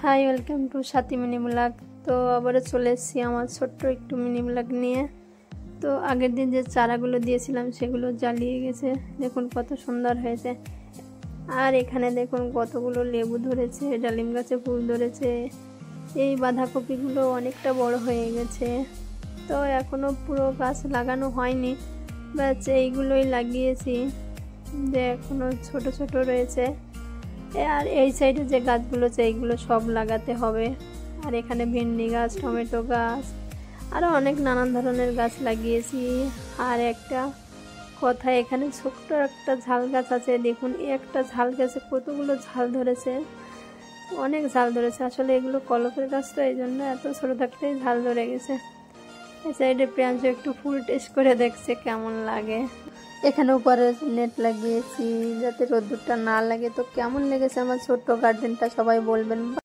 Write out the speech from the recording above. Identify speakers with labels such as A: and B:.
A: High, welcome to Sathi mini blog. তো আবারও চলে এসেছি আমার ছোট্ট একটু মিনি ব্লগ নিয়ে। তো আগের দিন যে চারাগুলো দিয়েছিলাম সেগুলো জ্বালিয়ে গেছে, দেখুন কত সুন্দর হয়েছে। আর এখানে দেখুন কতগুলো লেবু ধরেছে, ডালিম গাছে ফুল ধরেছে। এই বাঁধাকপিগুলো অনেকটা বড় হয়ে গেছে, তো এখনও পুরো গাছ লাগানো হয়নি, ব্যাস এইগুলোই লাগিয়েছি যে এখনও ছোট ছোট রয়েছে। আর এই সাইডে যে গাছগুলো আছে এইগুলো সব লাগাতে হবে। আর এখানে ভেন্ডি গাছ, টমেটো গাছ, আরও অনেক নানান ধরনের গাছ লাগিয়েছি। আর একটা কথা, এখানে ছোট্ট একটা ঝাল গাছ আছে, দেখুন এই একটা ঝাল গাছে কতগুলো ঝাল ধরেছে, অনেক ঝাল ধরেছে। আসলে এগুলো কলপের গাছ, তো এই জন্য এত ছোটো থাকতেই ঝাল ধরে গেছে। এই সাইডে প্রিয়াংশু একটু ফুল টেস্ট করে দেখছে কেমন লাগে। এখানে উপরে নেট লাগিয়েছি যাতে রোদ্দুরটা না লাগে। তো কেমন লেগেছে আমার ছোট্ট গার্ডেনটা সবাই বলবেন।